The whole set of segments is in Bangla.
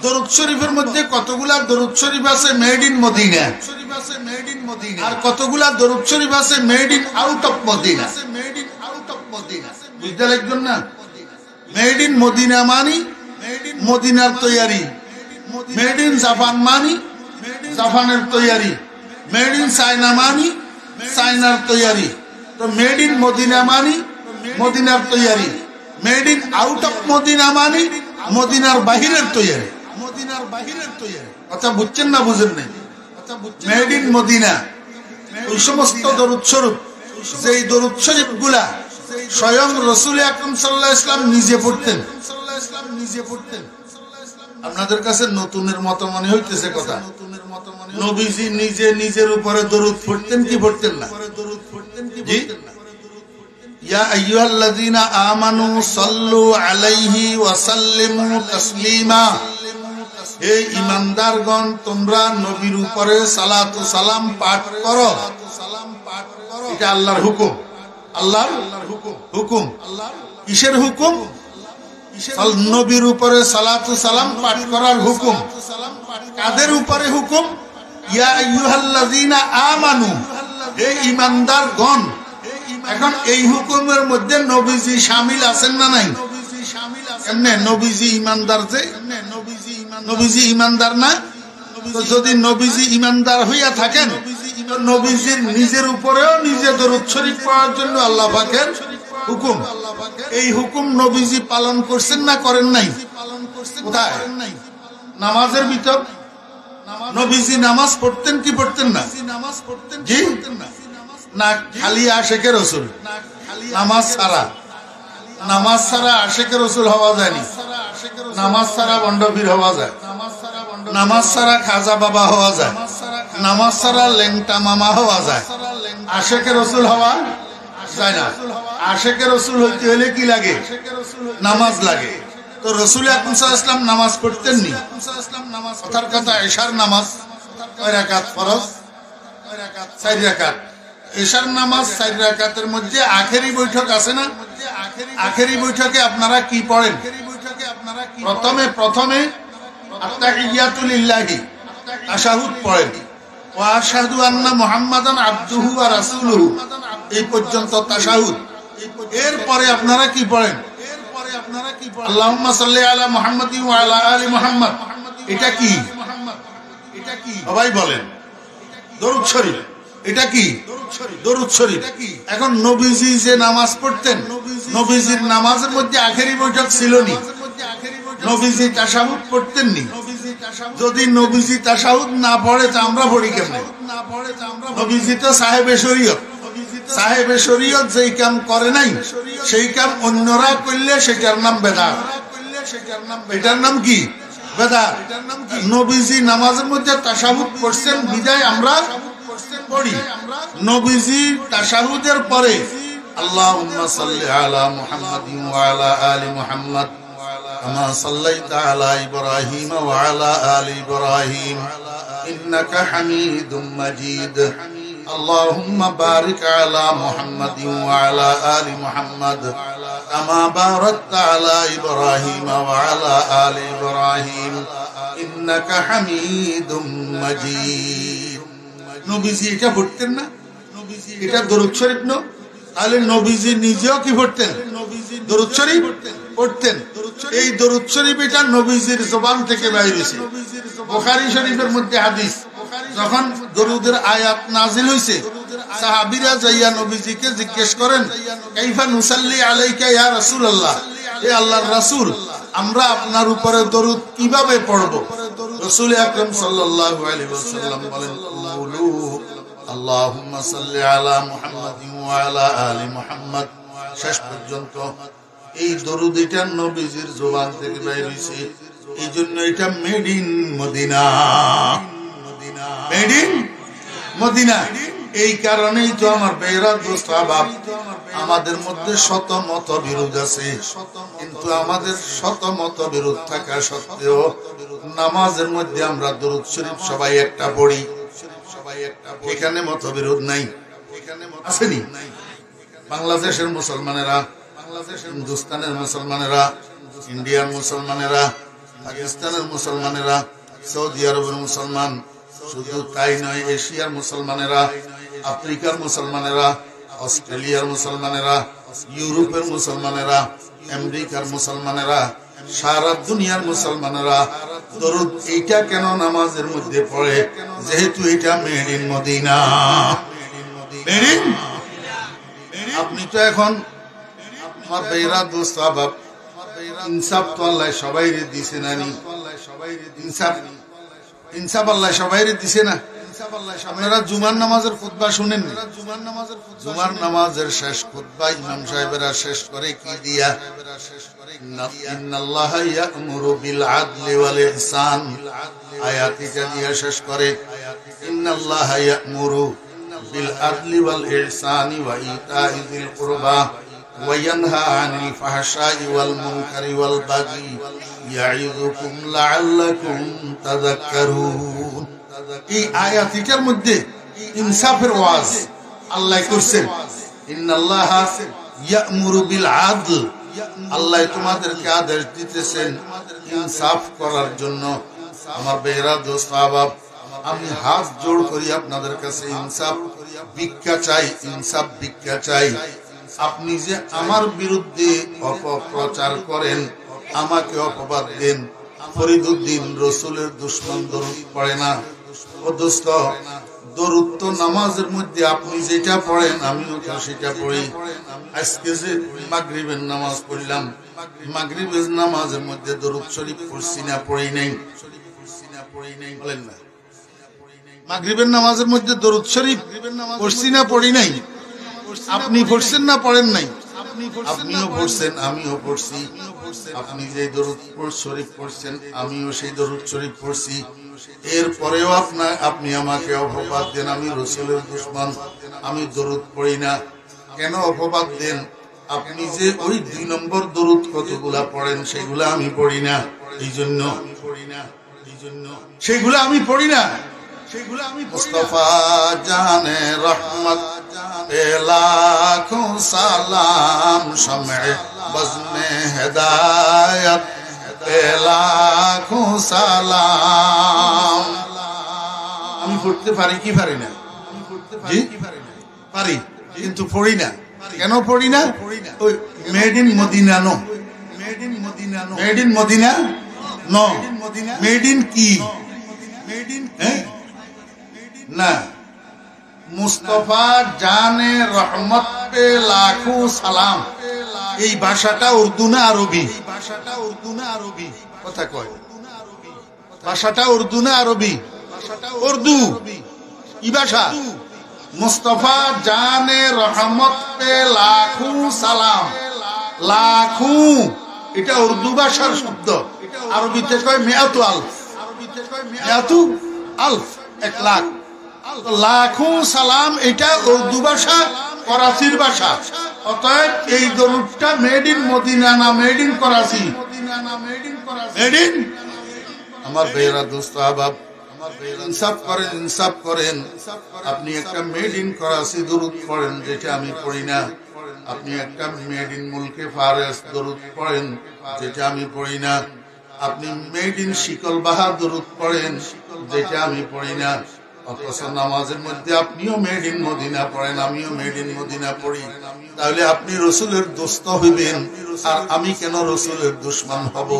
দরুদ শরীফের মধ্যে কতগুলা দরুদ শরীফ আছে মেড ইন মদিনা, আর কতগুলা দরুদ শরীফ আছে made in out of Medina. বুঝতে লাগবেন না? মেড ইন মদিনা মানি মদিনার তৈয়ারি, মেড ইন জাপান মানি জাপানের তৈয়ারি, মেড ইন চায়না মানি চায়নার তৈয়ারি। তো মেড ইন মদিনা মানি মদিনার তৈয়ারি, made in out of Medina মানি মদিনার বাহিরের তৈয়ারি। কথা বুঝছেন না বুঝেন নাই? মেড ইন মদিনা ওই সমস্ত দরুদ শরীফ, যেই দরুদ শরীফ গুলা স্বয়ং রাসূল আকরাম সাল্লাল্লাহু আলাইহি ওয়াসাল্লাম নিজে পড়তেন। আপনাদের কাছে নতুনের মতো মনে হইতেছে কথা। নবীজি নিজে নিজের উপরে দরুদ পড়তেন কি পড়তেন না? জি, ইয়া আইয়ুহাল্লাযীনা আমানু সাল্লু আলাইহি ওয়া সাল্লিমু তাসলিমা। হে ঈমানদারগণ, তোমরা নবীর উপরে সালাত ও সালাম পাঠ করো। এটা আল্লাহর হুকুম। আল্লাহর হুকুম। কিসের হুকুম? নবীর উপরে সালাত ও সালাম পাঠ করার হুকুম। কাদের উপরে হুকুম? ইয়া আইয়ুহাল্লাযীনা আমানু, হে ঈমানদারগণ। এখন এই হুকুমের মধ্যে নবীজি শামিল আছেন না নাই? এমনে নবীজি ঈমানদার, যে নবীজি ঈমানদার না? তো যদি নবীজি ঈমানদার হইয়া থাকেন, নবীজির নিজের উপরেও নিজে দরুদ শরীফ পড়ার জন্য আল্লাহ পাকের হুকুম। এই হুকুম নবীজি পালন করছেন না করেন নাই? কোথায়? নামাজের ভিতর। নবীজি নামাজ পড়তেন কি পড়তেন না? জি না, খালি আশেকে রাসূল। নামাজ ছাড়া আশেকে রাসূল হওয়া যায়নি। নামাজ ছাড়া বন্ডবীর হওয়া যায়, নামাজ ছাড়া খাজা বাবা হওয়া যায়, নামাজ ছাড়া লেংটা মামা হওয়া যায়। আশেকে রাসূল হওয়া যায় না। আশেকে রাসূল হইতে হলে কি লাগে? নামাজ লাগে। তো রাসূল আকরাম সাল্লাল্লাহু আলাইহি ওয়াসাল্লাম নামাজ পড়তেন নি। কথার কথা, এশার নামাজ কয় রাকাত ফরজ? 4 রাকাত। এশার নামাজ 4 রাকাতের মধ্যে আখেরি বৈঠক আছে না? আখেরি বৈঠকে আপনারা কি পড়েন? প্রথমে আত্তাহিয়াতু লিল্লাহি, তাশাহুদ পড়েন। ওয়া আশহাদু আন্না মুহাম্মাদান আবদুহু ওয়া রাসূলুহু, এই পর্যন্ত তাশাহুদ। এরপরে আপনারা কি পড়েন? আল্লাহুম্মা সাল্লি আলা মুহাম্মাদিন ওয়া আলা আলি মুহাম্মাদ। এটা কি? সবাই বলেন দরুদ শরীফ। এটা কি? দরুদ শরীফ। এখন নবীজি যে নামাজ পড়তেন, নবীজির নামাজের মধ্যে আখেরি বৈঠক ছিল নি? নবীজি তাশাহুদ পড়তেন নি? যদি নবীজি তাশাহুদ না পড়ে তা আমরা পড়ি কেমনে? নবীজি তো সাহেবে শরীয়ত। সাহেবে শরীয়ত যেই কাম করে নাই, সেই কাম অন্যরা করলে সেটার নাম বেদাত। এটার নাম কি? বেদাত। নবীজি নামাজের মধ্যে তাশাহুদ পড়ছেন বিদায় আমরা পড়ি। নবীজি তাশাহুদের পরে আল্লাহুম্মা সাল্লি আলা মুহাম্মাদিন ওয়া আলা আলি মুহাম্মাদ কামা সাল্লাইতা আলা ইব্রাহিম ওয়া আলা আলি ইব্রাহিম ইন্নাকা হামিদুম মাজিদ। আল্লাহুম্মা বারিক আলা মুহাম্মাদিন ওয়া আলা আলি মুহাম্মাদ কামা বারাকতা আলা ইব্রাহিম ওয়া আলা আলি ইব্রাহিম ইন্নাকা হামিদুম মাজিদ। নবীজি এটা পড়তেন না? এটা দরুদ শরীফ না? তাহলে নবীজি নিজেও কি পড়তেন? দরুদ শরীফ পড়তেন। এই দরুদ শরীফ এটা নবীজির জবান থেকে বাইর হয়েছে। বুখারী শরীফের মধ্যে হাদিস, যখন দরুদের আয়াত নাজিল হয়েছে, সাহাবীরা যাইয়া নবীজিকে জিজ্ঞেস করেন, কাইফা নুসাল্লি আলাইকা ইয়া রাসূলুল্লাহ, হে আল্লাহর রাসূল, আমরা আপনার উপরে দরুদ কিভাবে পড়ব? রাসূল আকরাম সাল্লাল্লাহু আলাইহি ওয়াসাল্লাম বলেন, আল্লাহুম্মা সাল্লি আলা মুহাম্মাদিন ওয়া আলা আলি মুহাম্মাদ, শেষ পর্যন্ত। এই দরুদ এটা নবীজির জবান থেকে বের হইছে। এইজন্য এটা made in Madina, made in Madina. এই কারণেই তো আমার বেরাত দোস্ত আহবাব, আমাদের মধ্যে শত মত বিরোধ আছে, কিন্তু আমাদের শত মত বিরোধ থাকা সত্ত্বেও নামাজের মধ্যে আমরা দরুদ শরীফ সবাই একটা পড়ি। এখানে মতবিরোধ নাই, আসেনি? বাংলাদেশের মুসলমানেরা, হিন্দুস্তানের মুসলমানেরা, ইন্ডিয়ার মুসলমানেরা, পাকিস্তানের মুসলমানেরা, সৌদি আরবের মুসলমান, শুধু তাই নয়, এশিয়ার মুসলমানেরা, আফ্রিকার মুসলমানেরা, অস্ট্রেলিয়ার মুসলমানেরা, ইউরোপের মুসলমানেরা, আমেরিকার মুসলমানেরা, সারা দুনিয়ার মুসলমানেরা দরুদ এইটা কেন নামাজের মধ্যে পড়ে? যেহেতু এটা মেড ইন মদিনা। আপনি তো এখন আমার বেরা দোস্ত আবাব ইনসাফ তো আল্লাহ সবাই দিছে নানি, ইনসাফ আল্লাহ সবাই দিছে না। আপনারা জুমার নামাজের খুতবা শুনেন? জুমার নামাজের শেষ খুতবা ইমাম সাহেবেরা শেষ করে কি দিয়া? ইন্নাল্লাহা ইয়া'মুরু বিল আদলি ওয়াল ইহসান, আয়াতটা দিয়া শেষ করে। ইন্নাল্লাহা ইয়া'মুরু বিল আদলি ওয়াল ইহসানি ওয়া ইতা'i যিল কুরবা ওয়া ইয়ানহা আনিল ফাহশাই ওয়াল মুনকারি ওয়াল বাগি ইয়া'iযুকুম লা'আল্লাকুম তাযাক্কারুন। এই আয়াতটার মধ্যে ইনসাফের ওয়াজ আল্লাহ করছেন। ইন্নাল্লাহা ইয়া'মুরু বিল আদল, আল্লাহ তোমাদেরকে আদেশ দিতেছেন ইনসাফ করার জন্য। আমার বেরা দোস্ত আহবাব, আমি হাত জোড় করি আপনাদের কাছে ইনসাফ ভিক্ষা চাই, ইনসাফ ভিক্ষা চাই। আপনি যে আমার বিরুদ্ধে অপপ্রচার করেন, আমাকে অপবাদ দেন, ফরিদুদ্দিন রসুলের দুশমন দরুদ পড়ে না। ও দোস্ত, দরুদ তো নামাজের মধ্যে আপনি যেটা পড়েন আমিও তো সেটা পড়ি। আজকে যে মাগরিবের নামাজ পড়লাম, মাগরিবের নামাজের মধ্যে দরুদ শরীফ পড়ছি না পড়ি নাই? বলেন না, মাগরিবের নামাজের মধ্যে দরুদ শরীফ পড়ছি না পড়ি নাই? আপনি পড়ছেন না পড়েন নাই? আপনিও পড়ছেন, আমিও পড়ছি। আপনি যে দরুদ শরীফ পড়ছেন আমিও সেই দরুদ শরীফ পড়ছি। এরপরেও আপনি আমাকে অপবাদ দেন আমি রসুলের দুশমন, আমি দরুদ পড়ি না। কেন অপবাদ দেন? আপনি যে ওই 2 নম্বর দরুদ কতগুলা পড়েন সেগুলা আমি পড়ি না, এই জন্য সেগুলা আমি পড়ি না। মুস্তাফা জানে রহমত লাখোं সালাম, শমে বজনে হেদায়ত লাখোं সালাম। আমি পড়তে পারি কি পারি না? জি পারি, কিন্তু পড়ি না। কেন পড়ি না? ওই made in Madina no, made in Madina no, made in Madina no, made in কি? মেড ইন না, মুস্তাফা জানে রহমত পে লাখোं সালাম, এই ভাষাটা উর্দু না আরবি? কথা কয়, ভাষাটা উর্দু না আরবি? উর্দু। কি ভাষা? মুস্তাফা জানে রহমত পে লাখোं সালাম, লাখোं এটা উর্দু ভাষার শব্দ, আরবিতে কয় মিয়াতু আলফ, মিয়াতু আলফ 1 লাখ। লাখোं সালাম এটা উর্দু ভাষা, করাচির ভাষা। অতএব এই দরুদটা মেড ইন মদিনা না made in Karachi? Made in. আমার বেরা দোস্ত আহবাব, ইনসাফ করেন, ইনসাফ করেন। আপনি একটা মেড ইন করাচি দরুদ পড়েন যেটা আমি পড়ি না। আপনি একটা মেড ইন মুলকে ফারেস দরুদ পড়েন যেটা আমি পড়ি না। আপনি মেড ইন শিকল বাহা দরুদ পড়েন যেটা আমি পড়ি না। অথচ নামাজের মধ্যে আপনিও মেড ইন মদিনা পড়েন, আমিও মেড ইন মদিনা পড়ি। তাহলে আপনি রসুলের দোস্ত হইবেন, আর আমি কেন রসুলের দুশমন হব?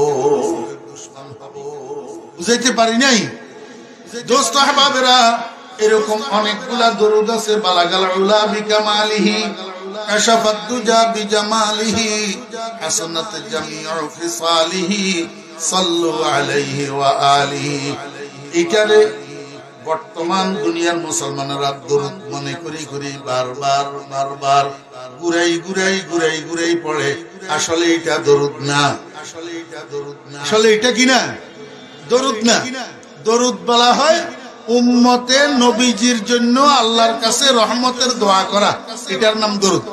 বুঝাইতে পারি নাই? দোস্ত আহবাবেরা, এরকম অনেকগুলা দরুদ আছে। বালাগাল উলা বিকামালিহি, কাশাফাত দুজা বিজামালিহি, হাসানাত জামিউ ফিসালিহি, সাল্লু আলাইহি ওয়া আলিহি। এটারে বর্তমান দুনিয়ার মুসলমানেরা দরুদ মনে করি বারবার বারবার ঘুরাই পড়ে। আসলে এটা দরুদ না, আসলে এটা কি না? দরুদ না। দরুদ বলা হয় উম্মতে নবীজির জন্য আল্লাহর কাছে রহমতের দোয়া করা, এটার নাম দরুদ।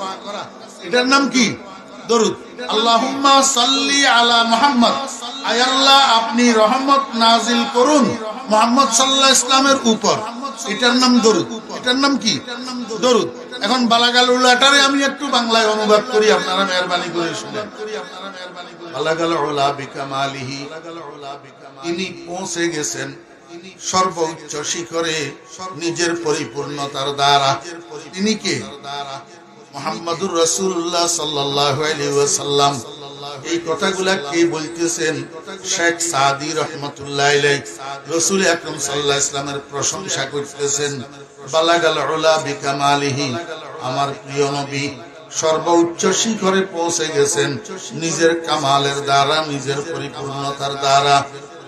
এটার নাম কি? দরুদ। আল্লাহুম্মা সাল্লি আলা মুহাম্মদ, আয় আল্লাহ আপনি রহমত নাজিল করুন মুহাম্মদ সাল্লাল্লাহু আলাইহি ওয়াসাল্লামের উপর। এটার নাম দরুদ। এটার নাম কি? দরুদ। এখন বালাগাল উলাটারে আমি একটু বাংলায় অনুবাদ করি, আপনারা মেহেরবানি করে শুনেন। বালাগাল উলা বিকামালিহি, তিনি পৌঁছে গেছেন সর্বোচ্চ শিখরে নিজের পরিপূর্ণতার দ্বারা। তিনি কে? মুহাম্মাদুর রাসূলুল্লাহ সাল্লাল্লাহু আলাইহি ওয়াসাল্লাম। এই কথাগুলা কে বলতেছেন? শেখ সাদি রহমাতুল্লাহ আলাইহি রাসূল আকরাম সাল্লাল্লাহু আলাইহি ওয়াসাল্লামের প্রশংসা করতেছেন। বালাগাল উলা বিকামালিহি, আমার প্রিয় নবী সর্বোচ্চ শিখরে পৌঁছে গেছেন নিজের কামালের দ্বারা, নিজের পরিপূর্ণতার দ্বারা।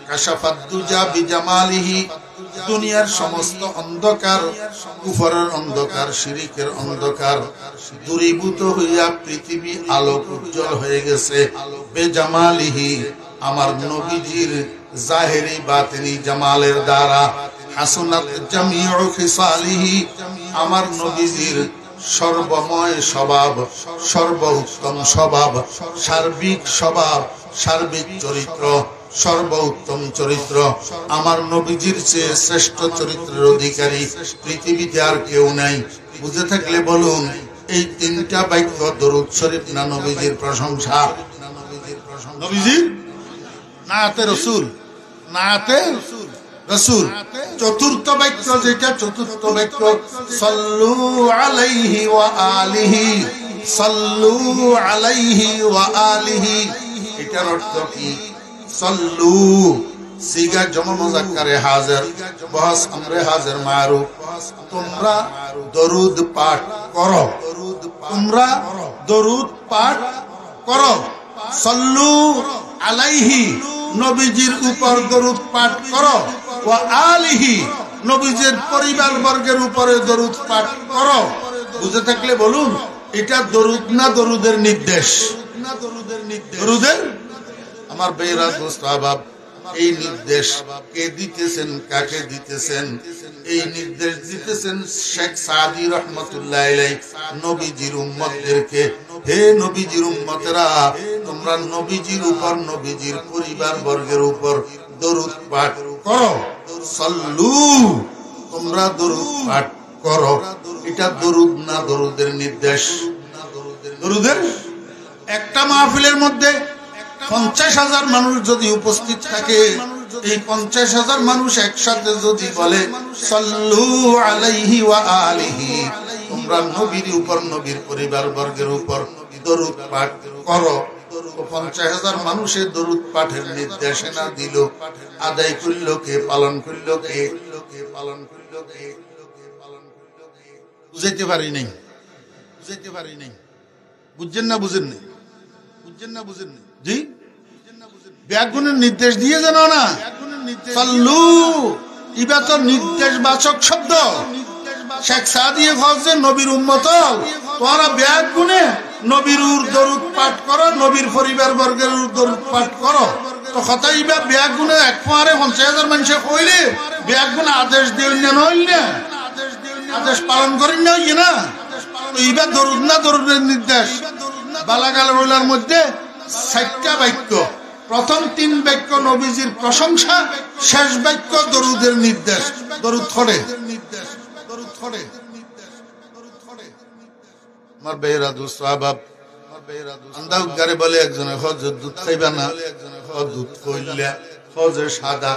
কাশাফাত দুজা বিজামালিহি, দুনিয়ার সমস্ত অন্ধকার, কুফরের অন্ধকার, শিরিকের অন্ধকার দূরীভূত হইয়া পৃথিবী আলোক উজ্জ্বল হয়ে গেছে। বেজামালিহি, আমার নবীজির জাহেরি বাতিনি জামালের দ্বারা। হাসনাত জামিউ খিসালিহি, আমার নবীজির সর্বময় স্বভাব, সর্বোত্তম স্বভাব, সার্বিক স্বভাব, সার্বিক চরিত্র, সর্বোত্তম চরিত্র। আমার নবীজির চেয়ে শ্রেষ্ঠ চরিত্রের অধিকারী পৃথিবীতে আর কেউ নাই। বুঝে থাকলে বলুন, এই তিনটা বাক্য দরুদ শরীফ না নবীজির প্রশংসা? নবীজির নাতে রাসূল, নাতে রাসূল। চতুর্থ বাক্য যেটা, চতুর্থ বাক্য সাল্লু আলাইহি ওয়া আলিহি, সাল্লু আলাইহি ওয়া আলিহি। এটার অর্থ কি? সাল্লু সিগা জমা মুযাক্কারে হাজির, বহাস আমরে হাজির মারুফ। তোমরা দরুদ পাঠ করো, তোমরা দরুদ পাঠ করো। সাল্লু আলাইহি, নবীজির উপর দরুদ পাঠ করো। ওয়া আলিহি, নবীজির পরিবার বর্গের উপরে দরুদ পাঠ করো। বুঝে থাকলে বলুন, এটা দরুদ না দরুদের নির্দেশ? দরুদের। আমার বেরা দোস্ত আহবাব, এই নির্দেশ কে দিতেছেন, কাকে দিতেছেন? এই নির্দেশ দিতেছেন শেখ সাদি রহমাতুল্লাহ আলাইহি নবীজির উম্মতদেরকে। হে নবীজির উম্মতেরা, তোমরা নবীজির উপর, নবীজির পরিবার বর্গের উপর দরুদ পাঠ করো। সাল্লু, তোমরা দরুদ পাঠ করো। এটা দরুদ না দরুদের নির্দেশ? দরুদের। একটা মাহফিলের মধ্যে 50,000 মানুষ যদি উপস্থিত থাকে, এই 50,000 মানুষ একসাথে যদি বলে সাল্লু আলাইহি ওয়া আলিহি, তোমরা নবীর উপর, নবীর পরিবার বর্গের উপর দরুদ পাঠ করো, 50,000 মানুষের দরুদ পাঠের নির্দেশনা দিল, আদায় করল কে? পালন করল কে? পালন করল কে? বুঝাইতে পারি নাই, বুঝাইতে পারি নাই। বুঝছেন না? বুঝেন নাই? বুঝছেন না? বুঝেন নাই? জি, ব্যাগুনের নির্দেশ দিয়ে জানো না? সাল্লু, ইবা তো নির্দেশবাচক শব্দ। শেখ সাদিয়ে খোঁজে নবীর উম্মত, তোমরা ব্যাগুনে নবীর দরুদ পাঠ করো, নবীর পরিবার বর্গের দরুদ পাঠ করো। তো কথা ইবা ব্যাগুনে এক পারে 50,000 মানুষে কইলে ব্যাগুনে আদেশ দিই না, নইলে আদেশ পালন করেন না, ইয়ে না? তো ইবা দরুদ না দরুদের নির্দেশ? বালাগাল রুলার মধ্যে 4টা বাক্য, প্রথম 3 বাক্য নবীজির প্রশংসা, শেষ বাক্য দরুদের নির্দেশ। দরুদ পড়ে, দরুদ পড়ে। আমার বেরা দোস্ত আহবাব, আন্দা উগারে বলে একজনে হজর দুধ খাইবা না, দুধ কইলা হজে সাদা,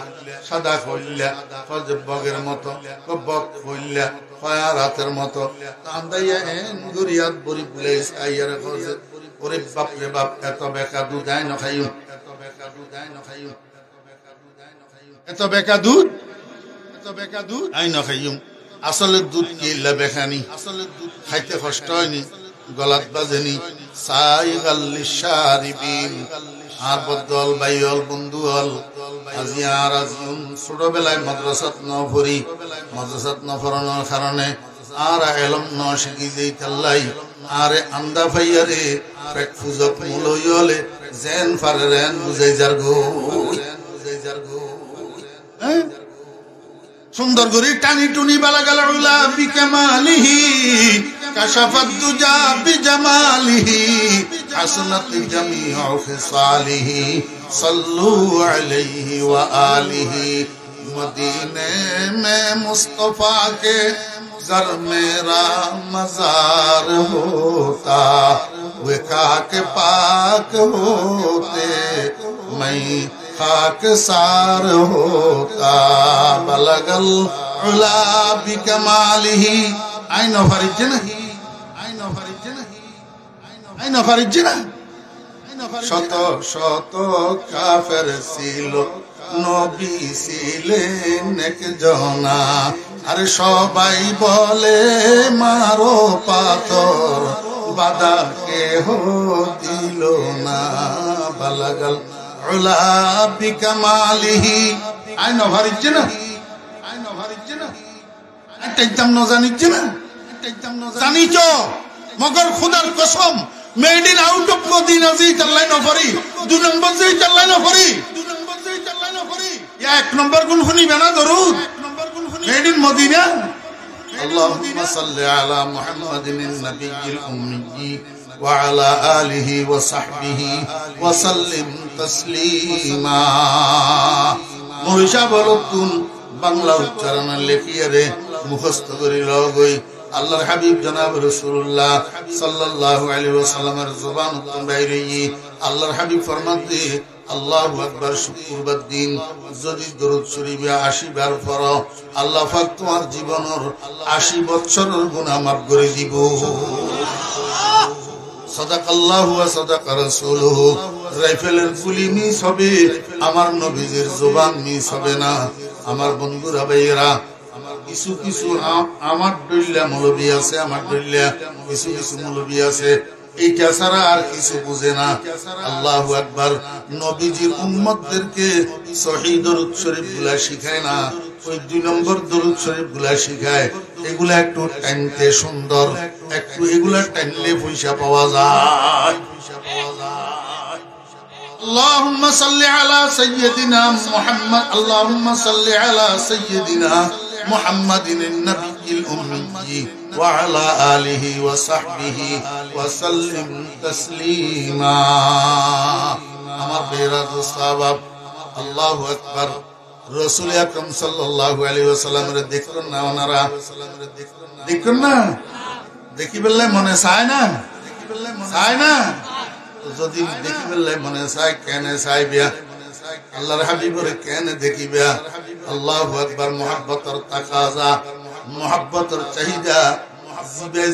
সাদা কইলা হজে বগের মতো, বক কইলা পায়া রাতের মতো। আন্দাইয়া এন গুরিয়াত বরি বুলে আইয়ারে হজে, ওরে বাপ রে বাপ, এত বেকা দুধ আই না খাইও, এত বেকা দুধ, এত বেকা দুধ আই না খাইও। আসলে দুধ কিল্লা বেখানি, আসলে দুধ খাইতে কষ্ট হয়নি, গলাত বাজেনি। সাই গাল্লিশারিবিন, আর বদল বাইল বন্ধু হল। আজি আর আজিউন ছোটবেলায় মাদ্রাসাত ন পড়ি, মাদ্রাসাত ন পড়ানোর কারণে আর এলম ন শিখি যেই তাল্লাই আরে আন্দা ভাইয়ারে পেট ফুজক মুলই হলে জেন ফারে রেন বুঝাই যার গো, বুঝাই যার গো। সুন্দর করে টানি টুনি বালাগাল উলা বিকামালিহি, কাশাফাত দুজা বিজামালিহি, হাসনাত জামিউ খিসালিহি, সাল্লু আলাইহি ওয়া আলিহি। মদিনে মে মুস্তফা के गर मेरा मजार होता वे खाक पाक होते मैं खाक सार होता बलगल उला बिकमालिही आइन फरिजना আইন ফারিজ্জিনা শত শত কাফের ছিল নবী ছিলেন একজনা আরে সবাই বলে মারো পাথর বাধা কেহ দিল না বালাগাল উলা বিকামালিহি আইন ফারিজ্জিনা একটা একদম ন জানিজ্জিনা জানিছ মগর খুদার কসম made in out of Madina যেই চাল্লাই না পারি 2 নম্বর যেই চাল্লাই না পারি এক নম্বর গুণ শুনিবে না দরুদ মেড ইন মদিনা আল্লাহুম্মা সাল্লি আলা মুহাম্মাদিন নবিয়্যিল উম্মি ওয়া আলা আলিহি ওয়া সাহবিহি ওয়া সাল্লিম তাসলিমা মহিষা বলতুন বাংলা উচ্চারণ লিখিয়ে রে মুখস্থ করি লগই আল্লাহর হাবিব জনাব রাসূলুল্লাহ সাল্লাল্লাহু আলাইহি ওয়াসাল্লামের জবান উত্তম বাইরে আল্লাহর হাবিব ফরমাতে আল্লাহু আকবার শুক্রবার দিন যদি দরুদ শরীফ 80 বার পড়ো আল্লাহ পাক তোমার জীবনের 80 বছরের গুনাহ মাফ করে দিব সাদাকাল্লাহু ওয়া সাদাকা রাসূলুহু রাইফেলের গুলি মিস হবে আমার নবীজির জবান মিস হবে না আমার বন্ধুরা ভাইয়েরা কিছু কিছু আমার দলিলা মৌলবী আছে আমার দলিলা কিছু কিছু মৌলবী আছে এইটা ছাড়া আর কিছু বুঝে না আল্লাহু আকবার নবীজির উম্মতদেরকে সহিহ দরুদ শরীফ গুলা শিখায় না ওই 2 নম্বর দরুদ শরীফ গুলা শিখায় এগুলা একটু টাইমতে সুন্দর একটু এগুলা টাইমলে পয়সা পাওয়া যায় اللهم صل على سيدنا محمد اللهم صل على سيدنا محمد النبي الأمي وعلى آله وصحبه وسلم تسليما আমার বেরা দোস্তাব আল্লাহু আকবার রাসূল আকরাম সাল্লাল্লাহু আলাইহি ওয়াসাল্লামের দেখুন না ওনারা দেখুন না দেখি বললে মনে চায় না যদি দেখি বললে মনে চায় কেন চাইবে আল্লাহর হাবিবের কেন দেখিবে আল্লাহু আকবার মুহাব্বতের তাকাজা মুহাব্বতের চাহিদা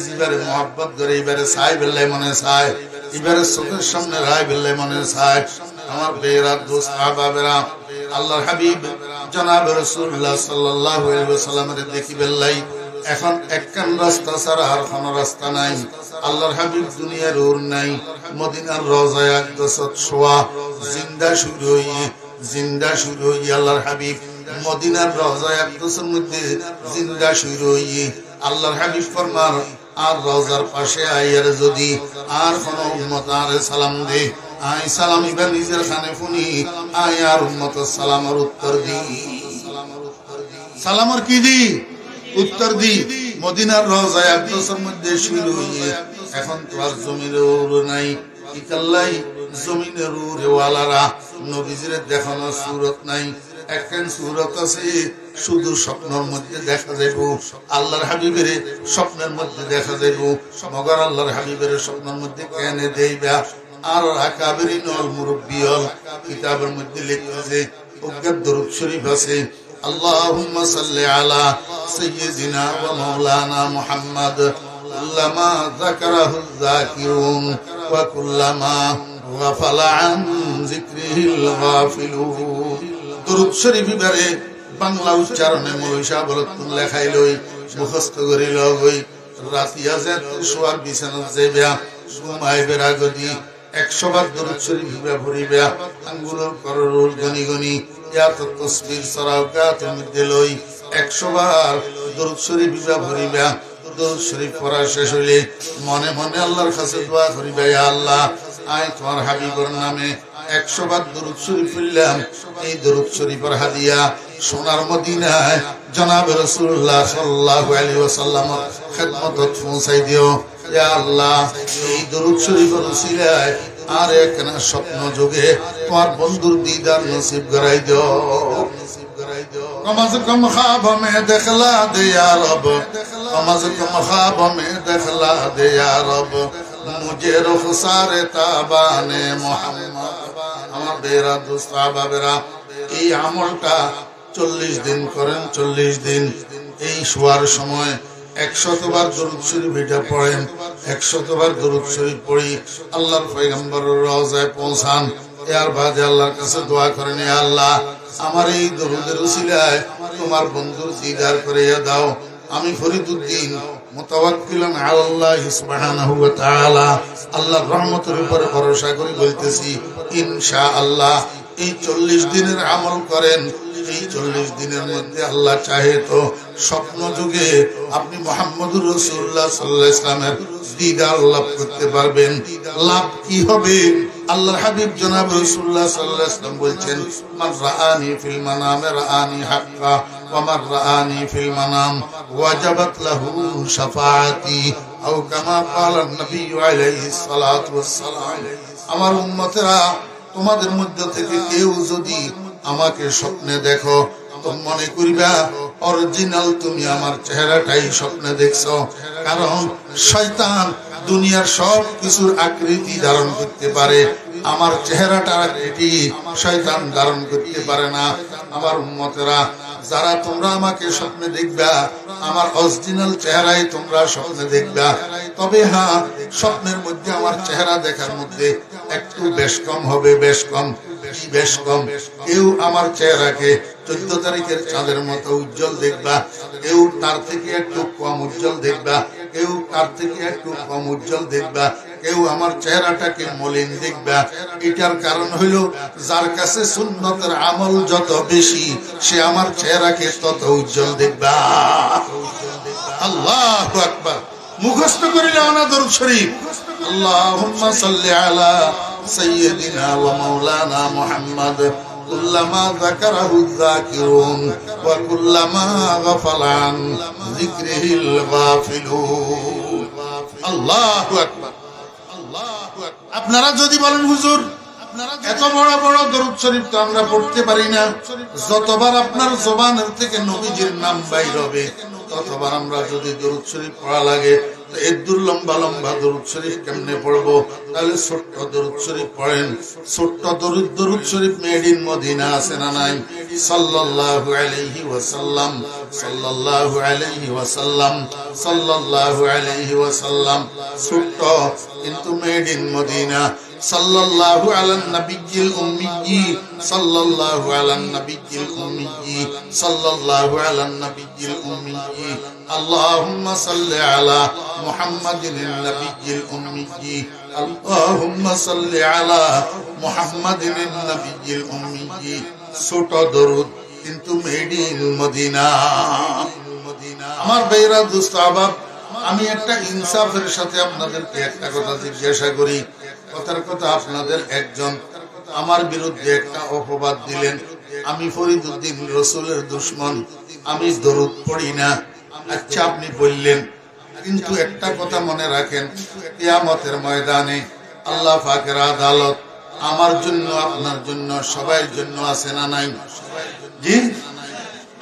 জিবারে মুহাব্বত করে এবারে চাই বললে মনে চায় এবারে চোখের সামনে রায় বললে মনে চায় আমার বেরা দোস্ত আহবাবেরা আল্লাহর হাবিব জনাব রাসূলুল্লাহ সাল্লাল্লাহু আলাইহি ওয়াসাল্লামের দেখি বললাই এখন একখান রাস্তা ছাড়া আর কোনো রাস্তা নাই আল্লাহর হাবিব দুনিয়ার ওর নাই মদিনার রওজায় আকদাসত শোয়া জিন্দা শুরু হই আল্লাহর হাবিব মদিনার রওজায় আকদাসের মধ্যে জিন্দা শুরু হই আল্লাহর হাবিব ফরমান আর রওজার পাশে আইয়ার যদি আর কোন উম্মত আর সালাম দে আই সালাম ইবা নিজের খানে ফুনি আই আর উম্মত সালামের উত্তর দি সালামের কি দি উত্তর দি মদিনার রওজায় আকদাসের মধ্যে শুরু হইয়ে এখন তো আর জমিনের ওর নাই ইকাল্লাই জমিনের ওরে ওয়ালারা নবীজির দেখানো সুরত নাই একখান সুরত আছে শুধু স্বপ্নের মধ্যে দেখা যাইব আল্লাহর হাবিবের স্বপ্নের মধ্যে দেখা যাইব মগর আল্লাহর হাবিবের স্বপ্নের মধ্যে কেন দেইবা আর আকাবেরিন ওয়াল মুরব্বিয়াল কিতাবের মধ্যে লিখতেছে অজ্ঞাত দরুদ শরীফ আছে اللهم صل على سيدنا ومولانا محمد كلما ذكره الذاكرون وكلما غفل عن ذكره الغافلون درود شريف বারে বাংলা উচ্চারণে মৌলভী সাহেব বলতুন লেখাই লই মুখস্থ করি লগই রাতিয়া যে শোয়ার বিছানাত যাইবা ঘুমাইবে আগদি 100 বার দরুদ শরীফ পড়িবে আঙ্গুলের কররুল গনি গনি তসবির সরাওকাতের মধ্যে লই 100 বার দরুদ শরীফ পড়িবা দরুদ শরীফ পড়া শেষ হইলে মনে মনে আল্লাহর কাছে দোয়া করিবা ইয়া আল্লাহ আই তোমার হাবিবের নামে 100 বার দরুদ শরীফ পড়লাম এই দরুদ শরীফের হাদিয়া সোনার মদিনায় জনাব রাসূলুল্লাহ সাল্লাল্লাহু আলাইহি ওয়াসাল্লাম খিদমতত পৌঁছাই দিও ইয়া আল্লাহ এই দরুদ শরীফের উসিলায় আর একখানা স্বপ্ন যোগে তোমার বন্ধুর দিদার নসিব করাই দাও कम से कम ख्वाब में दिखला दे या रब, कम से कम ख्वाब में दिखला दे या रब, मुझे रुखसारे ताबाने मोहम्मद। আমার বেরা দোস্ত বাবেরা, এই আমলটা 40 দিন করেন। 40 দিন এই শোয়ার সময় 100 বার দরুদ শরীফ এটা পড়েন। 100 বার দরুদ শরীফ পড়ি আল্লাহর পয়গম্বরের রওজায় পৌঁছান। এর বাদে আল্লাহর কাছে দোয়া করেন, হে আল্লাহ, আমার এই দরুদের উসিলায় তোমার বন্ধুর দিদার করিয়ে দাও। আমি ফরিদউদ্দিন মুতাওয়াক্কিলুন আলাল্লাহ সুবহানাহু ওয়া তাআলা, আল্লাহর রহমতের উপরে ভরসা করে বলতেছি, ইনশাআল্লাহ এই 40 দিনের আমল করেন। এই 40 দিনের মধ্যে আল্লাহ চাহে তো স্বপ্ন যুগে আপনি মুহাম্মদুর রাসূলুল্লাহ সাল্লাল্লাহু আলাইহি ওয়াসাল্লামের দিদার লাভ করতে পারবেন। লাভ কি হবে? আল্লাহর হাবিব জনাব রাসূলুল্লাহ সাল্লাল্লাহু আলাইহি ওয়াসাল্লাম বলছেন, মান রাআনি ফিল মানামে রাআনি হাক্কা ওয়া মান রাআনি ফিল মানাম ওয়াজাবাত লাহু শাফাআতি আও কামা ক্বালা নবী আলাইহিস সালাতু ওয়াস সালাম। আমার উম্মতেরা, তোমাদের মধ্যে থেকে কেউ যদি আমাকে স্বপ্নে দেখো তো মনে করিবা অরিজিনাল তুমি আমার চেহারাটাই স্বপ্নে দেখছো। কারণ শয়তান দুনিয়ার সব কিছুর আকৃতি ধারণ করতে পারে, আমার চেহারাটার আকৃতি শয়তান ধারণ করতে পারে না। আমার উম্মতেরা, যারা তোমরা আমাকে স্বপ্নে দেখবা, আমার অরিজিনাল চেহারাই তোমরা স্বপ্নে দেখবা। তবে হ্যাঁ, স্বপ্নের মধ্যে আমার চেহারা দেখার মধ্যে একটু বেশ কম হবে, বেশ কম। বেশ কম, কেউ আমার চেহারাকে 14 তারিখের চাঁদের মতো উজ্জ্বল দেখবা, কেউ তার থেকে একটু কম উজ্জ্বল দেখবা, কেউ তার থেকে একটু কম উজ্জ্বল দেখবা, কেউ আমার চেহারাটাকে মলিন দেখবা। এটার কারণ হইল, যার কাছে সুন্নতের আমল যত বেশি, সে আমার চেহারাকে তত উজ্জ্বল দেখবা। আল্লাহু আকবার। মুখস্থ করিলে না দরুদ শরীফ, আল্লাহুম্মা সাল্লি আলা সাইয়্যিদিনা ওয়া মাওলানা মুহাম্মদ কুল্লামা যাকারাহু যাকিরুন ওয়া কুল্লামা গাফালা আন যিকরিহিল গাফিলুন। আল্লাহু আকবার, আল্লাহু আকবার। আপনারা যদি বলেন, হুজুর এত বড় বড় দরুদ শরীফ তো আমরা পড়তে পারি না, যতবার আপনার জবানের থেকে নবীজির নাম বাইর হবে ততবার আমরা যদি দরুদ শরীফ পড়া লাগে, এদুর লম্বা লম্বা দরুদ শরীফ কেমনে পড়বো? তাহলে ছোট্ট দরুদ শরীফ পড়েন। ছোট্ট দরুদ শরীফ মেড ইন মদিনা আছে না নাই? সাল্লাল্লাহু আলাইহি ওয়াসাল্লাম, সাল্লাল্লাহু আলাইহি ওয়াসাল্লাম, সাল্লাল্লাহু আলাইহি ওয়াসাল্লাম। ছোট্ট কিন্তু মেড ইন মদিনা। সাল্লাল্লাহু আলান নবিয়্যিল উম্মি, সাল্লাল্লাহু আলান নবিয়্যিল উম্মি, সাল্লাল্লাহু আলান নবিয়্যিল উম্মি। আল্লাহুম্মা সাল্লি আলা মুহাম্মাদিন নবিয়্যিল উম্মি, আল্লাহুম্মা সাল্লি আলা মুহাম্মাদিন নবিয়্যিল উম্মি। ছোট দরুদ কিন্তু মেড ইন মদিনা। আমার ভাইরা, দোস্ত আহবাব, আমি একটা ইনসাফের সাথে আপনাদেরকে একটা কথা জিজ্ঞাসা করি। কথার কথা, আপনাদের একজন আমার বিরুদ্ধে একটা অপবাদ দিলেন, আমি ফরিদউদ্দিন রাসূলের দুশমন, আমি দরুদ পড়ি না। আচ্ছা, আপনি বললেন, কিন্তু একটা কথা মনে রাখেন, কিয়ামতের ময়দানে আল্লাহ পাকের আদালত আমার জন্য, আপনার জন্য, সবার জন্য আছে না নাই? জি,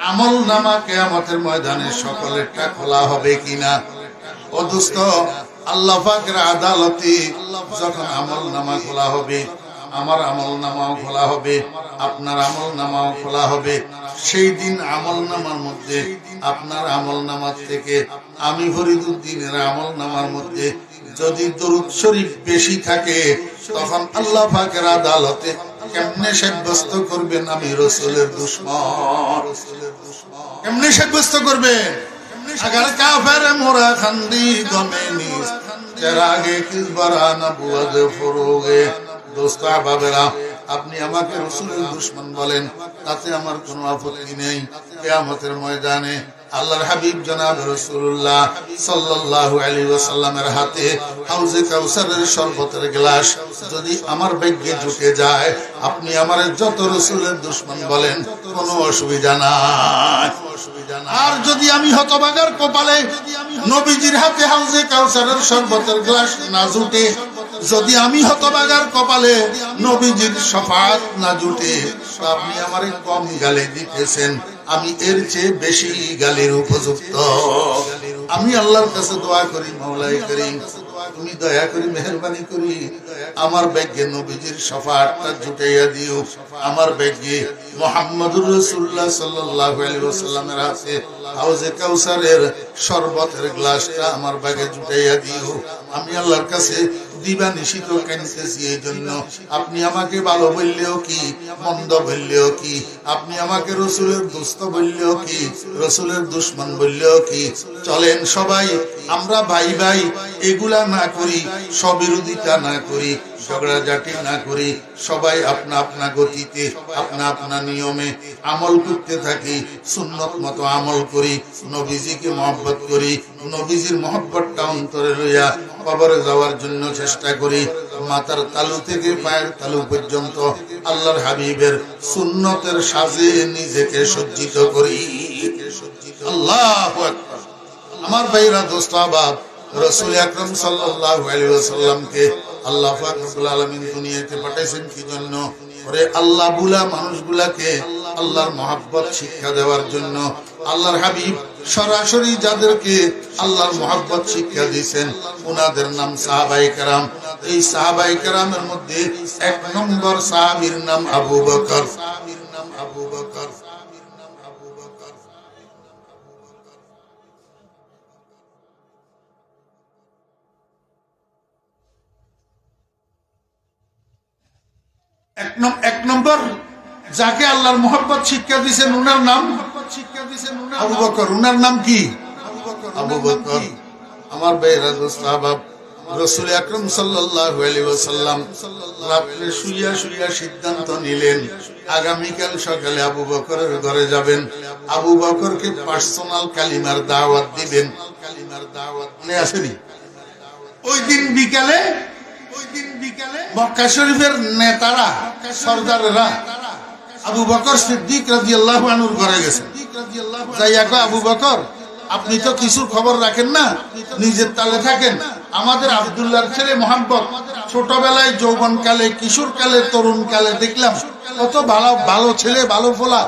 আমল নামা কিয়ামতের ময়দানে সকলেরটা খোলা হবে কিনা? ও দোস্ত, আল্লাহ পাকের আদালতে যখন আমল নামা খোলা হবে, আমার আমল নামাও খোলা হবে, আপনার আমল নামাও খোলা হবে। সেই দিন আমল নামার মধ্যে, আপনার আমল নামার থেকে আমি ফরিদউদ্দিনের আমল নামার মধ্যে যদি দরুদ শরীফ বেশি থাকে, তখন আল্লাহ পাকের আদালতে কেমনে সাব্যস্ত করবেন আমি রাসূলের দুশমন? কেমনে সাব্যস্ত করবেন? अगर काफिर मोरा खंदी गमे नीस चरागे किस बरा नबुवत फरोगे। दोस्त बाबेरा, আপনি আমাকে রাসূলের দুশমন বলেন, তাতে আমার কোনো আপত্তি নেই। কিয়ামতের ময়দানে আল্লাহর হাবিব জনাব রাসূলুল্লাহ সাল্লাল্লাহু আলাইহি ওয়াসাল্লামের হাতে হাউজে কাউসারের শরবতের গ্লাস যদি আমার ভাগ্যে ঢুকে যায়, আপনি আমার যত রাসূলের দুশমন বলেন, কোনো অসুবিধা নাই। আর যদি আমি হতভাগার কপালে নবীজির হাতে হাউজে কাউসারের শরবতের গ্লাস না জুটে, যদি আমি হতভাগার কপালে নবীজির শাফাআত না জুটে, তো আপনি আমারে কম গালি দিতেছেন, আমি এর চেয়ে বেশি গালির উপযুক্ত। আমি আল্লাহর কাছে দোয়া করি, মাওলাই করিম তুমি দয়া করে মেহেরবানি করি আমার ভাগ্যে নবীজির শাফাআতটা জুটাইয়া দিও, আমার ভাগ্যে মুহাম্মদুর রাসূলুল্লাহ সাল্লাল্লাহু আলাইহি ওয়াসাল্লামের হাতে হাউজে কাউসারের শরবতের গ্লাসটা আমার ভাগ্যে জুটাইয়া দিও। আমি আল্লাহর কাছে দিবা নিশিত কাঁদতেছি এই জন্য। আপনি আমাকে ভালো বললেও কি, মন্দ বললেও কি, আপনি আমাকে রসুলের দোস্ত বললেও কি, রসুলের দুশমন বললেও কি, চলেন সবাই আমরা ভাই ভাই এগুলা না করি, স্ববিরোধিতা না করি, ঝগড়াঝাটি না করি, সবাই আপনা আপনা গতিতে আপনা আপনা নিয়মে আমল করতে থাকি, সুন্নত মতো আমল করি, নবীজিকে মহব্বত করি, নবীজির মহব্বতটা অন্তরে লইয়া কবরে যাওয়ার জন্য চেষ্টা করি। মাথার তালু থেকে পায়ের তালু পর্যন্ত আল্লাহর হাবিবের সুন্নতের সাজে নিজেকে সজ্জিত করি। আল্লাহু আকবার। আমার ভাইরা, দোস্ত আহবাব, রাসূল আকরাম সাল্লাল্লাহু আলাইহি ওয়াসাল্লামকে আল্লাহ পাক রব্বুল আলামিন দুনিয়াতে পাঠাইছেন কি জন্য? ওরে আল্লাহ বুলা মানুষগুলাকে আল্লাহর মহব্বত শিক্ষা দেওয়ার জন্য। আল্লাহর হাবিব সরাসরি যাদেরকে আল্লাহর মহব্বত শিক্ষা দিয়েছেন ওনাদের নাম সাহাবায়ে কেরাম। এই সাহাবায়ে কেরামের মধ্যে 1 নম্বর সাহাবীর নাম আবু বকর। এক নম্বর যাকে আল্লাহর মহব্বত শিক্ষা দিয়েছেন উনার নাম আবু বকর। উনার নাম কি? আবু বকর। আমার ভাইরা, দোস্ত আহবাব, রাসূল আকরাম সাল্লাল্লাহু আলাইহি ওয়াসাল্লাম রাতে শুইয়া শুইয়া সিদ্ধান্ত নিলেন আগামীকাল সকালে আবু বকরের ঘরে যাবেন, আবু বকরকে পার্সোনাল কালিমার দাওয়াত দিবেন। মনে আসেনি? ওই দিন বিকালে মক্কা শরীফের নেতারা, সরদারেরা আবু বকর সিদ্দিক রাদিয়াল্লাহু আনহুর ঘরে গেছেন। যাইয়া কয়, আবু বকর আপনি তো কিছুর খবর রাখেন না, নিজের তালে থাকেন। আমাদের আব্দুল্লাহর ছেলে মোহাম্মদ ছোটবেলায়, যৌবনকালে, কিশোরকালে, তরুণকালে দেখলাম কত ভালো ভালো ছেলে, ভালো ফোলা,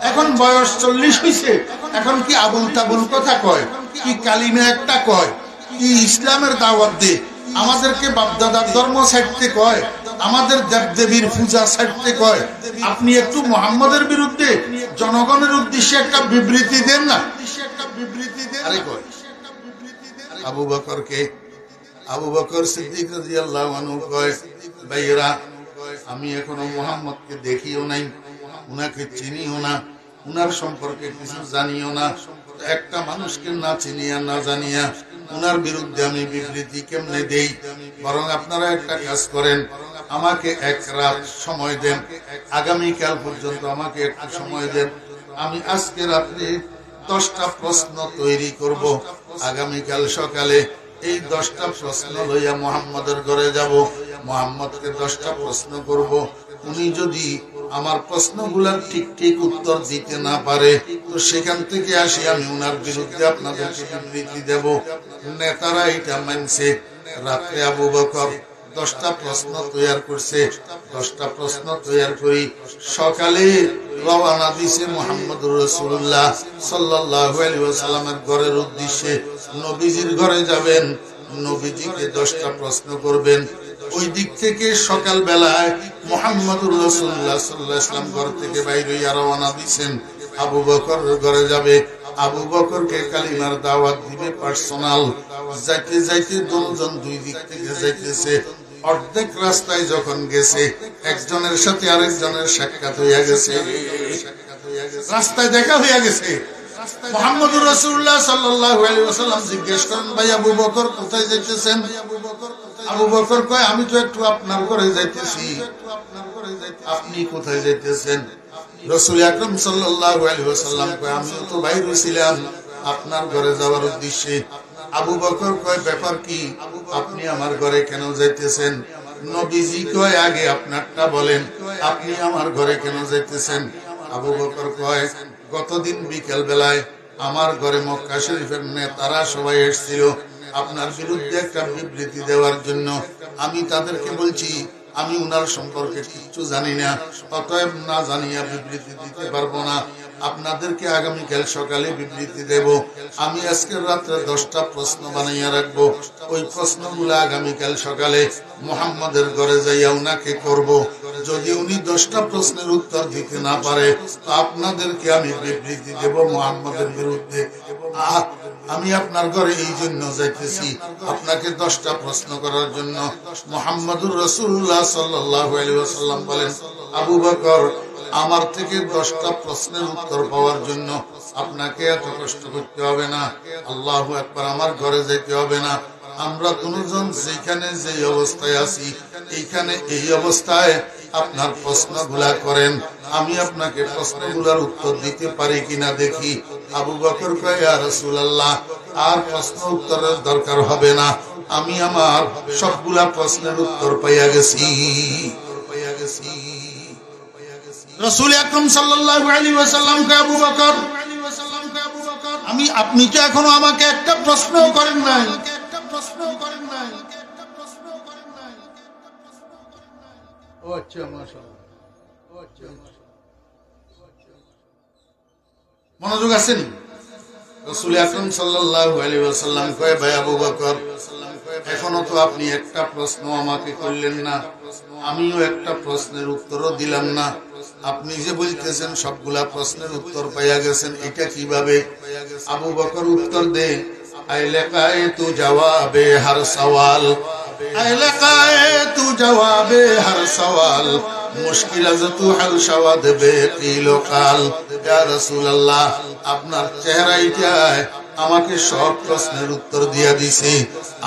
এখন বয়স 40 হয়েছে, এখন কি আবুল তাবুল কথা কয়, কি কালিমা একটা কয়, কি ইসলামের দাওয়াত দে, আমাদেরকে বাপদাদার ধর্ম ছাড়তে কয়, আমাদের দেবদেবীর পূজা ছাড়তে কয়। আপনি একটু মুহাম্মদের বিরুদ্ধে জনগণের উদ্দেশ্যে একটা বিবৃতি দেন না। আরে কয় আবু বকরকে, আবু বকর সিদ্দিক রাদিয়াল্লাহু আনহু কয়, ভাইরা আমি এখনো মুহাম্মদকে দেখিও নাই, উনাকে চিনিও না, উনার সম্পর্কে কিছু জানিও না। একটা মানুষকে না চিনিয়া না জানিয়া উনার বিরুদ্ধে আমি বিবৃতি কেমনে দেই? বরং আপনারা একটা কাজ করেন, আমাকে 1 রাত সময় দেন, আগামীকাল পর্যন্ত আমাকে একটু সময় দেন। আমি আজকে রাত্রে 10টা প্রশ্ন তৈরি করব, আগামীকাল সকালে এই 10টা প্রশ্ন লইয়া মুহাম্মদের ঘরে যাব, মুহাম্মদকে 10টা প্রশ্ন করব। উনি যদি আমার প্রশ্নগুলার ঠিক ঠিক উত্তর দিতে না পারে, তো সেখান থেকে আসি আমি উনার বিরুদ্ধে আপনাদেরকে বিবৃতি দেব। নেতারা এটা মানছে। রাতে আবু বকর 10টা প্রশ্ন তৈরি করছে। 10টা প্রশ্ন তৈরি করি সকালে রওনা দিছে মুহাম্মদুর রাসূলুল্লাহ সাল্লাল্লাহু আলাইহি ওয়াসাল্লামের ঘরের উদ্দেশ্যে। নবীজির ঘরে যাবেন, নবীজিকে 10টা প্রশ্ন করবেন। ওই দিক থেকে সকাল বেলায় মুহাম্মদুর রাসূলুল্লাহ সাল্লাল্লাহু আলাইহি ওয়াসাল্লাম ঘর থেকে বাইরে হইয়া রওনা দিছেন, আবু বকর ঘরে যাবে। আবু বকরকে কালিমার দাওয়াত দিবে পার্সোনাল। যাইতে যাইতে দুজন দুই দিক থেকে যাইতেছে। অর্ধেক রাস্তায় যখন গেছে, একজনের সাথে আরেকজনের সাক্ষাৎ হইয়া গেছে, রাস্তায় দেখা হইয়া গেছে। মুহাম্মদুর রাসূলুল্লাহ সাল্লাল্লাহু আলাইহি ওয়াসাল্লাম জিজ্ঞেস করেন, ভাই আবু বকর কোথায় যাইতেছেন? আবু বকর কয়, আমি তো একটু আপনার ঘরে যাইতেছি। আপনি কোথায় যাইতেছেন? রাসূল আকরাম সাল্লাল্লাহু আলাইহি ওয়াসাল্লাম কয়, আমিও তো বাইরে ছিলাম আপনার ঘরে যাওয়ার উদ্দেশ্যে। আবু বকর কয়, ব্যাপার কি? আপনি আমার ঘরে কেন যাইতেছেন? নবীজি কয়, আগে আপনারটা বলেন, আপনি আমার ঘরে কেন যাইতেছেন? আবু বকর কয়, গতদিন বিকেল বেলায় আমার ঘরে মক্কা শরীফের নেতারা সবাই এসেছিল। আপনার বিরুদ্ধে একটা বিবৃতি দেওয়ার জন্য। আমি তাদেরকে বলছি আমি উনার সম্পর্কে কিছু জানি না, অতএব না জানিয়া বিবৃতি দিতে পারবো না। আপনাদেরকে আগামীকাল সকালে বিবৃতি দেব। আমি আজকের রাত্রে 10টা প্রশ্ন বানাইয়া রাখবো। ওই প্রশ্নগুলো আগামীকাল সকালে মুহাম্মাদের ঘরে যাইয়া উনাকে করব। যদি উনি 10টা প্রশ্নের উত্তর দিতে না পারে তো আপনাদেরকে আমি বিবৃতি দেব মুহাম্মাদের বিরুদ্ধে। আমি আপনার ঘরে এই জন্য যাইতেছি, আপনাকে 10টা প্রশ্ন করার জন্য। মুহাম্মদুর রাসূলুল্লাহ সাল্লাল্লাহু আলাইহি ওয়াসাল্লাম বলেন, আবু বকর, আমার থেকে 10টা প্রশ্নের উত্তর পাওয়ার জন্য আপনাকে এত কষ্ট করতে হবে না। আল্লাহু আকবার, আমার ঘরে যেতে হবে না। আমরা দুজন যেখানে যে অবস্থায় আছি এইখানে এই অবস্থায় আপনার প্রশ্নগুলা করেন, আমি আপনাকে প্রশ্নগুলার উত্তর দিতে পারি কিনা দেখি। আবু বকর কয়, ইয়া রাসূলুল্লাহ, আর প্রশ্ন উত্তরের দরকার হবে না, আমি আমার সবগুলা প্রশ্নের উত্তর পাইয়া গেছি। রাসূল আকরাম সাল্লাল্লাহু আলাইহি ওয়াসাল্লাম কে আবু বকর, আপনি কি এখনো আমাকে একটা প্রশ্নও করেন নাই? ও আচ্ছা, মাশাআল্লাহ, মনোযোগ আছেন? রাসূল আকরাম সাল্লাল্লাহু আলাইহি ওয়াসাল্লাম কয়, ভাই আবু বকর, এখনো তো আপনি একটা প্রশ্ন আমাকে করলেন না, আমিও একটা প্রশ্নের উত্তরও দিলাম না। আপনি যে বলতেছেন সবগুলা প্রশ্নের উত্তর পাইয়া গেছেন, এটা কিভাবে? আবু বকর উত্তর দে, আইলাকায়ে তু জবাবে হর সওয়াল, আইলাকায়ে তু জবাবে হর সওয়াল, মুশকিল আজ তু হাল শাওয়াদ বেকিল কাল। ইয়া রাসূলুল্লাহ, আপনার চেহারাটায় আমাকে সব প্রশ্নের উত্তর দিয়া দিছে।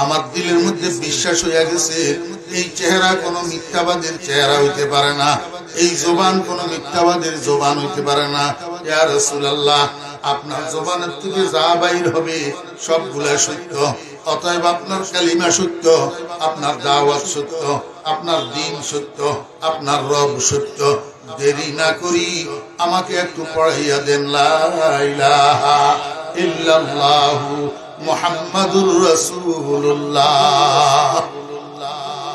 আমার দিলের মধ্যে বিশ্বাস হইয়া গেছে এই চেহারা কোনো মিথ্যাবাদীর চেহারা হইতে পারে না, এই জবান কোনো মিথ্যাবাদীর জবান হইতে পারে না। ইয়া রাসূলুল্লাহ, আপনার জবানের থেকে যা বাইর হবে সবগুলা সত্য, অতএব আপনার কালিমা সত্য, আপনার দাওয়াত সত্য, আপনার দ্বীন সত্য, আপনার রব সত্য। দেরি না করি আমাকে একটু পড়াইয়া দেন, লা ইলাহা ইল্লাল্লাহু মুহাম্মাদুর রাসূলুল্লাহ।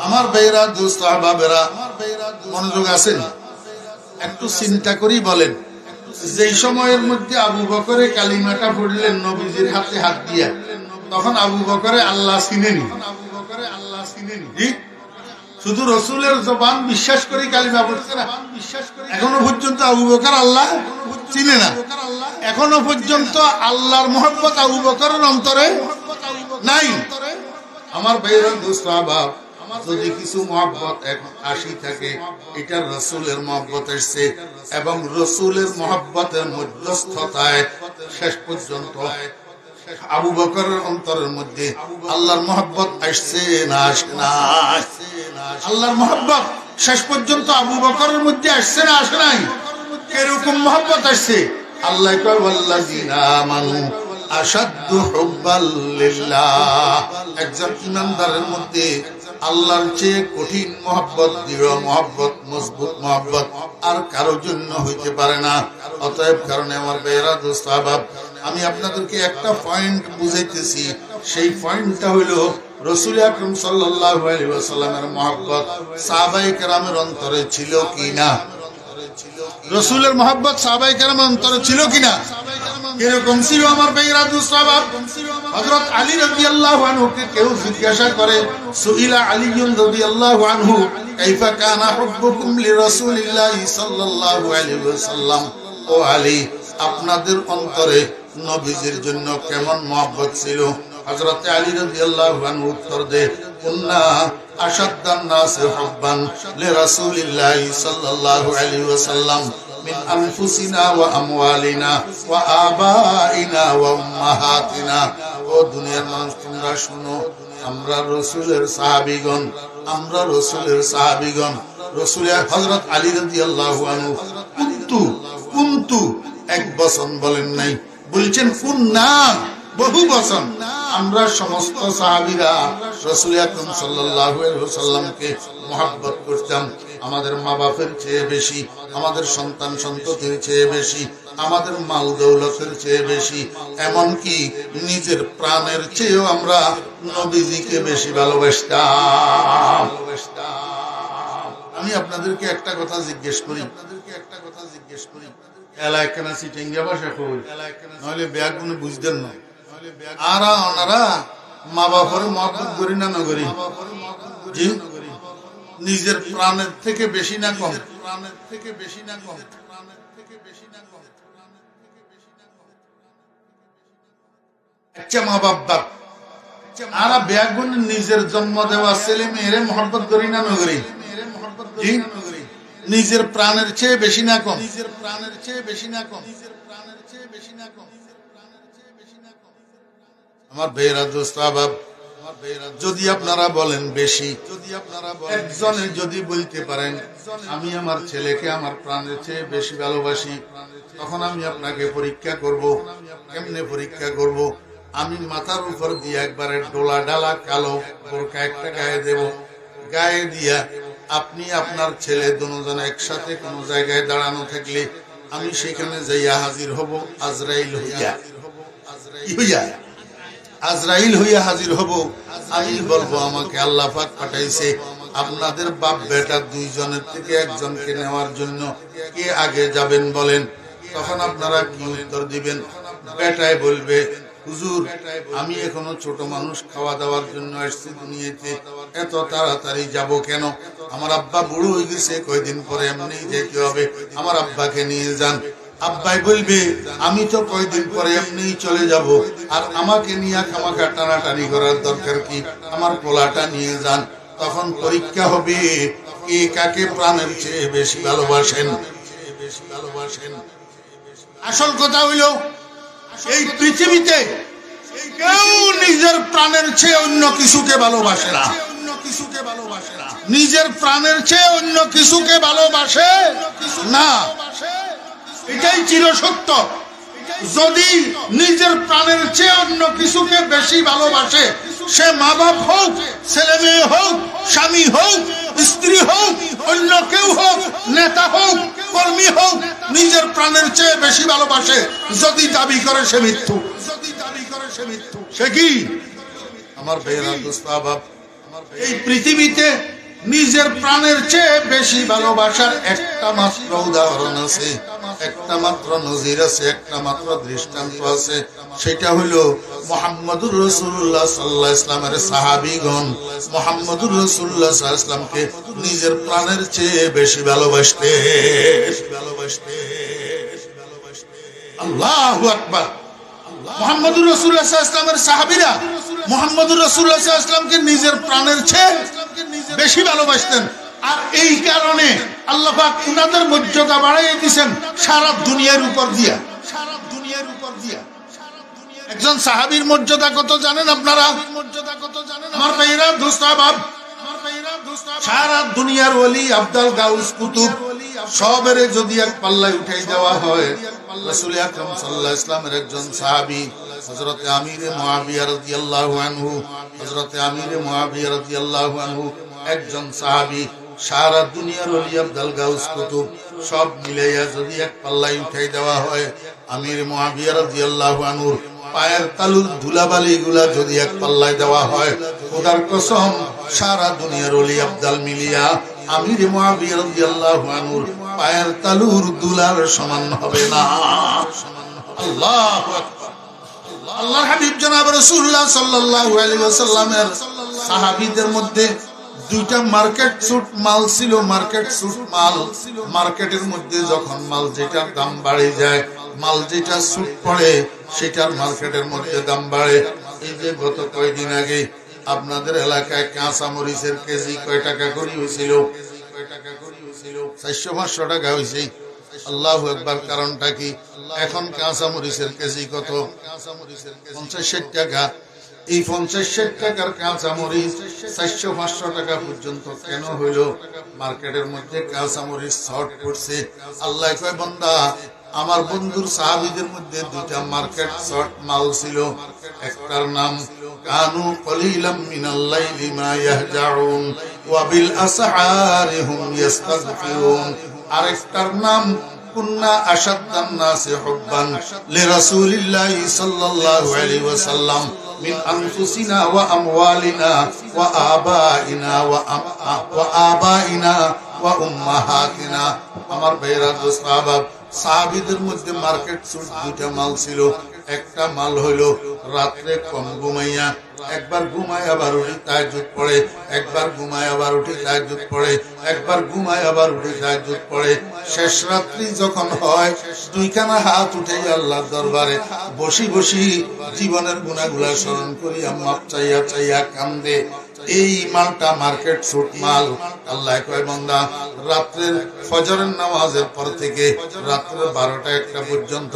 আমার ভাইরা, দোস্ত আহবাবেরা, মনোযোগ আছেন? একটু চিন্তা করি বলেন, যেই সময়ের মধ্যে আবু বকরে কালিমাটা পড়লেন নবীজির হাতে হাত দিয়া, তখন আবু বকরে আল্লাহ চিনেনি। শুধু রসুলের জবান বিশ্বাস করে কালিমা পড়ছে না, এখনো পর্যন্ত আবু বকর আল্লাহ চিনে না। এখনো পর্যন্ত আল্লাহর মহব্বত আবু বকরের অন্তরে নাই। আমার ভাইরা, দোস্ত আহবাব, যদি কিছু মহব্বত এখন আসি থাকে, এটা রসুলের মহব্বত এসছে এবং রসুলের মহব্বতের মধ্যস্থতায় শেষ পর্যন্ত আবু বকরের অন্তরের মধ্যে আল্লাহর মহব্বত আসছে না আসে না? আল্লাহর মহব্বত শেষ পর্যন্ত আবু বকরের মধ্যে আসছে না আসে নাই? এরকম মহব্বত আসছে। আল্লাহ কয়, ওয়াল্লাযিনা আমানু আশাদ্দু হুব্বাল লিল্লাহ। একজন ইমানদারের মধ্যে আল্লাহর চেয়ে কঠিন মহব্বত, দৃঢ় মহব্বত, মজবুত মহব্বত আর কারোর জন্য হইতে পারে না। অতএব কারণে আমার ভাইয়েরা, দোস্ত আহবাব, আমি আপনাদেরকে একটা পয়েন্ট বুঝাইতেছি। সেই পয়েন্টটা হইল রাসূল আকরাম সাল্লাল্লাহু আলাইহি ওয়াসাল্লামের মহব্বত সাহাবায়ে কেরামের অন্তরে ছিল কিনা। রাসূলের মহব্বত সাহাবায়ে কেরামের অন্তরে ছিল কিনা? এরকম ছিল আমার ভাইয়েরা, দোস্ত আহবাব। হযরত আলী রাদিয়াল্লাহু আনহু কে কেউ জিজ্ঞাসা করে, সুইলা আলী রাদিয়াল্লাহু আনহু, কাইফা কানা হুব্বুকুম লিরাসূলিল্লাহি সাল্লাল্লাহু আলাইহি ওয়াসাল্লাম, ও আলী, আপনাদের অন্তরে নবীজির জন্য কেমন মহব্বত ছিল? হযরত আলী রাদিয়াল্লাহু আনহু উত্তর দেয়, কুন্না আশাদ্দান নাসি হুব্বান লিরাসূলিল্লাহি সাল্লাল্লাহু আলাইহি ওয়াসাল্লাম মিন আনফুসিনা ওয়া আমওয়ালিনা ওয়া আবাইনা ওয়া উম্মাহাতিনা। ও দুনিয়ার মানুষ, তোমরা শুনো, আমরা রাসূলের সাহাবীগণ, আমরা রাসূলের সাহাবীগণ। রাসূল হযরত আলী রাদিয়াল্লাহু আনহু কুনতু এক বচন বলেন নাই, বলছেন কুন্না, বহু বচন। আমরা সমস্ত সাহাবীরা রাসূল আকরাম সাল্লাল্লাহু আলাইহি ওয়াসাল্লামকে মহব্বত করতাম, আমাদের মা বাপের চেয়ে বেশি, আমাদের সন্তান সন্ততির চেয়ে বেশি। আমাদের মাল দৌলতের চেয়ে বেশি, এমনকি নিজের প্রাণের চেয়েও আমরা নবীজিকে বেশি ভালোবাসতাম। আমি আপনাদেরকে একটা কথা জিজ্ঞেস করি, এলাকানা সিটিঙ্গা ভাষা কই, নইলে ব্যাগ গুলো বুঝতেন না। আর ওনারা মা বাবার মহব্বত করি না নগরী, জি নিজের প্রাণের থেকে বেশি না কম, প্রাণের থেকে বেশি না কম, প্রাণের থেকে বেশি না কম। আচ্ছা মা বাবা আর ব্যাগুন নিজের জন্ম দেওয়া ছেলে মেয়েরে মহব্বত করি না নগরী, নিজের প্রাণের চেয়ে বেশি না কম, নিজের প্রাণের চেয়ে বেশি না কম, নিজের প্রাণের চেয়ে বেশি না কম। আমার ভাইয়েরা দোস্ত আহবাব, যদি আপনারা বলেন বেশি, যদি আপনারা একজনে যদি বলতে পারেন আমি আমার ছেলেকে আমার প্রাণের চেয়ে বেশি ভালোবাসি, তখন আমি আপনাকে পরীক্ষা করব। কেমনে পরীক্ষা করব? আমি মাথার উপর দিয়ে একবারে ডোলা ডালা কালো বোরকা একটা গায়ে দেব, গায়ে দিয়া আপনি আপনার ছেলে দুজন একসাথে কোন জায়গায় দাঁড়ানো থাকলে আমি সেখানে যাইয়া হাজির হব, আজরাইল হইয়া, আজরাইল হইয়া হাজির হব। আমি বলবো আমাকে আল্লাহ পাক পাঠাইছে আপনাদের বাপ বেটা দুইজনের থেকে একজনকে নেওয়ার জন্য, কে আগে যাবেন বলেন? তখন আপনারা কি উত্তর দিবেন? বেটায় বলবে হুজুর আমি এখনো ছোট মানুষ, খাওয়া দাওয়ার জন্য আসছি দুনিয়াতে, এত তাড়াতাড়ি যাব কেন? আমার আব্বা বুড়ো হয়ে গেছে, কয়দিন পরে এমনি যেতে হবে, আমার আব্বাকে নিয়ে যান। আব্বাই বলবে আমি তো কয়দিন পরে এমনি চলে যাব, আর আমাকে নিয়ে খামাখা টানাটানি করার দরকার কি, আমার পোলাটা নিয়ে যান। তখন পরীক্ষা হবে কে কাকে প্রাণের চেয়ে বেশি ভালোবাসেন। আসল কথা হইল এই পৃথিবীতে কেউ নিজের প্রাণের চেয়ে অন্য কিছুকে ভালোবাসে না, নিজের প্রাণের চেয়ে অন্য কিছুকে ভালোবাসে না, এটাই চিরসত্য। যদি নিজের প্রাণের চেয়ে অন্য কিছুকে বেশি ভালোবাসে, সে মা বাপ হোক, ছেলে মেয়ে হোক, স্বামী হোক, স্ত্রী হোক, অন্য কেউ হোক, নেতা হোক, কর্মী হোক, নিজের প্রাণের চেয়ে বেশি ভালোবাসে যদি দাবি করে সে মৃত্যু, সে কি? আমার ভাইয়েরা দোস্ত আহবাব, এই পৃথিবীতে নিজের প্রাণের চেয়ে বেশি ভালোবাসার একটা মাত্র উদাহরণ আছে, একটা মাত্র নজির আছে, একটা মাত্র দৃষ্টান্ত আছে। সেটা হলো মুহাম্মদুর রাসূলুল্লাহ সাল্লাল্লাহু আলাইহি ওয়াসাল্লামের সাহাবীগণ মুহাম্মদুর রাসূলুল্লাহ সাল্লাল্লাহু আলাইহি ওয়াসাল্লামকে নিজের প্রাণের চেয়ে বেশি ভালোবাসতেন। আল্লাহু আকবার। মুহাম্মদুর রাসূলুল্লাহ সাল্লাল্লাহু আলাইহি ওয়াসাল্লামের সাহাবীরা মুহাম্মদুর রাসূলুল্লাহ সাল্লাল্লাহু আলাইহি ওয়াসাল্লামকে নিজের প্রাণের চেয়ে বেশি ভালোবাসতেন। আর এই কারণে আল্লাহ পাক উনাদের মর্যাদা বাড়াইয়া দিয়েছেন সারা দুনিয়ার উপর দিয়া, সারা দুনিয়ার উপর দিয়া। একজন সাহাবীর মর্যাদা কত জানেন আপনারা? আমার ভাইরা দোস্ত আহবাব, সারা দুনিয়ার ওলি আব্দুল গাউস কুতুব সবের যদি এক পাল্লায় উঠাই দেওয়া হয়, রাসূল আকরাম সাল্লাল্লাহু আলাইহি ওয়াসাল্লামের একজন সাহাবী হযরত আমির মুআবিয়া রাদিয়াল্লাহু আনহু, হযরত আমির মুআবিয়া রাদিয়াল্লাহু আনহু একজন সাহাবী, সারা দুনিয়ার ওলি আব্দুল গাউস কুতুব সব মিলাইয়া যদি এক পাল্লায় উঠাই দেওয়া হয়, আমির মুআবিয়া রাদিয়াল্লাহু আনহুর পায়ের তালুর ধুলাবালি গুলা যদি এক পাল্লায় দেওয়া হয়, খোদার কসম সারা দুনিয়ার ওলি আব্দাল মিলিয়া আমির মুআবিয়া রাদিয়াল্লাহু আনহুর পায়ের তালুর দুলার সমান হবে না। আল্লাহু আকবার। আল্লাহর হাবিব জনাব রাসূলুল্লাহ সাল্লাল্লাহু আলাইহি ওয়াসাল্লামের সাহাবীদের মধ্যে দুইটা মার্কেট স্যুট মাল ছিল, মার্কেট স্যুট মাল। মার্কেটের মধ্যে যখন মাল যেটার দাম বাড়ে যায়, মাল যেটা স্যুট পড়ে সেটার মার্কেটের মধ্যে দাম বাড়ে। এই যে গত কয়েকদিন আগে আপনাদের এলাকায় কাঁচা মরিচের কেজি কয় টাকা করে হয়েছিল? 400-500 টাকা হয়েছে। আল্লাহু আকবার। কারণটা কি? এখন কাঁচা মরিচের কেজি কত? 50-60 টাকা। এই 50-60 টাকার কাঁচা মরিচ 400-500 টাকা পর্যন্ত কেন হইল? মার্কেটের মধ্যে কাঁচা মরিচ শর্ট পড়ছে। আল্লাহ কয় বান্দা, আমার বন্ধুর সাহাবীদের মধ্যে দুইটা মার্কেট শর্ট মাল ছিল। একটার নাম কানু কলিলাম মিনাল লাইলি মা ইয়াহজাউন ওয়া বিল আসহারি হুম ইস্তাগফিরুন। আরেকটার নাম কুন্না আশাদ্দান নাসি হুব্বান লিরাসূলিল্লাহি সাল্লাল্লাহু আলাইহি ওয়াসাল্লাম মিন আনফুসিনা ওয়া আমওয়ালিনা ওয়া আবাইনা ওয়া উম্মাহাতিনা। আমার ভাইরা দোস্ত আহবাব, সাহাবীদের মধ্যে মার্কেট সুট দুইটা মাল ছিল। একটা মাল হইল রাত্রে কম ঘুমাইয়া একবার ঘুমায় আবার উঠে তাহাজ্জুদ পড়ে, একবার ঘুমায় আবার উঠে তাহাজ্জুদ পড়ে, একবার ঘুমায় আবার উঠে তাহাজ্জুদ পড়ে। শেষ রাত্রি যখন হয় দুইখানা হাত উঠে আল্লাহর দরবারে বসি বসি জীবনের গুনাহগুলা স্মরণ করিয়া মাপ চাইয়া চাইয়া কান্দে। এই মালটা মার্কেট সুট মাল। আল্লাহ কয় বান্দা, রাত্রের ফজরের নামাজের পর থেকে রাত্রের 12টা-1টা পর্যন্ত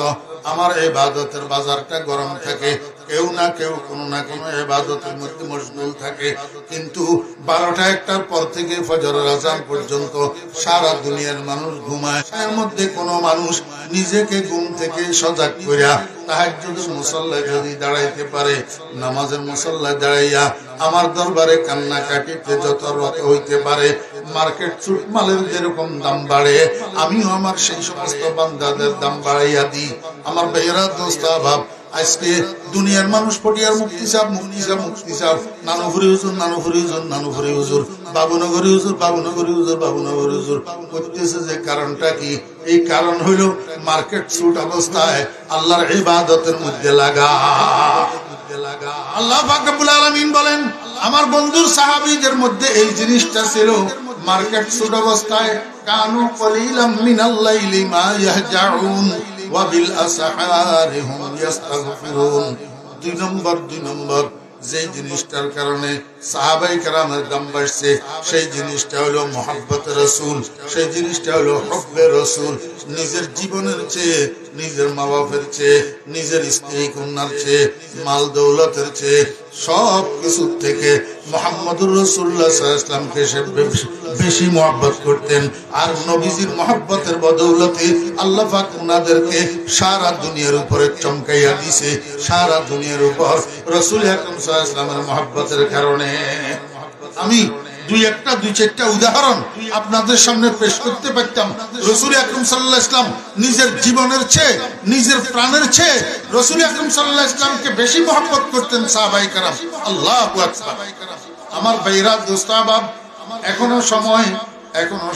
আমার ইবাদতের বাজারটা গরম থাকে। কেউ না কেউ কোনো না কোনো ইবাদতের মধ্যে মশগুল থাকে, কিন্তু 12টা-1টার পর থেকে ফজরের আযান পর্যন্ত সারা দুনিয়ার মানুষ ঘুমায়। এর মধ্যে কোনো মানুষ নিজেকে ঘুম থেকে সজাগ করিয়া তাহাজ্জুদের মুসাল্লায় যদি দাঁড়াইতে পারে, নামাজের মুসাল্লায় দাঁড়াইয়া আমার দরবারে কান্নাকাটিতে যত রত হইতে পারে, মার্কেট সুট মালের যেরকম দাম বাড়ে আমিও আমার সেই সমস্ত বান্দাদের দাম বাড়াইয়া দিই। আমার ভাইয়েরা দোস্ত আহবাব, আজকে দুনিয়ার মানুষ পটিয়ার মুক্তি সাহেব, মুক্তি সাহেব, মুক্তি সাহেব, নানুপুরি হুজুর, নানুপুরি হুজুর, নানুপুরি হুজুর, বাবুনগরী হুজুর, বাবুনগরী হুজুর, বাবুনগরী হুজুর করতেছে। যে কারণটা কি? এই কারণ হইল মার্কেট সুট অবস্থায় আল্লাহর ইবাদতের মধ্যে লাগা। আল্লাহ পাক রব্বুল আলামিন বলেন, আমার বন্ধুর সাহাবীদের মধ্যে এই জিনিসটা ছিল। মার্কেট সুট অবস্থায় কানু কলিলাম মিনাল লাইলি মা ইয়াহজাউন ওয়া বিল আসহারি হুম ইস্তাগফিরুন। দুই নম্বর যে জিনিসটার কারণে সাহাবায়ে কেরামের দাম বাড়ছে, সেই জিনিসটা হলো মুহাব্বতে রাসূল, সেই জিনিসটা হলো হুব্বে রাসূল। নিজের জীবনের চেয়ে, নিজের মা বাপের চেয়ে, নিজের স্ত্রী কন্যার চেয়ে, মাল দৌলতের চেয়ে, সব কিছু থেকে মুহাম্মদুর রাসূলুল্লাহ সাল্লাল্লাহু আলাইহি ওয়াসাল্লামকে সে বেশি মহব্বত করতেন। আর নবীজির মহব্বতের বদৌলতে আল্লাহ পাক ওনাদেরকে সারা দুনিয়ার উপরে চমকাইয়া দিয়েছে। সারা দুনিয়ার উপর রাসূল আকরাম সাল্লাল্লাহু আলাইহি ওয়াসাল্লামের মহব্বতের কারণে। আমি দুই চারটা উদাহরণ আপনাদের সামনে পেশ করতে পারতাম। রাসূল আকরাম সাল্লাল্লাহু আলাইহি ওয়াসাল্লাম নিজের জীবনের চেয়ে, নিজের প্রাণের চেয়ে রাসূল আকরাম সাল্লাল্লাহু আলাইহি ওয়াসাল্লামকে বেশি মহব্বত করতেন সাহাবায়ে কেরাম। আল্লাহু আকবার। আমার ভাইরা দোস্ত আহবাব, এখনো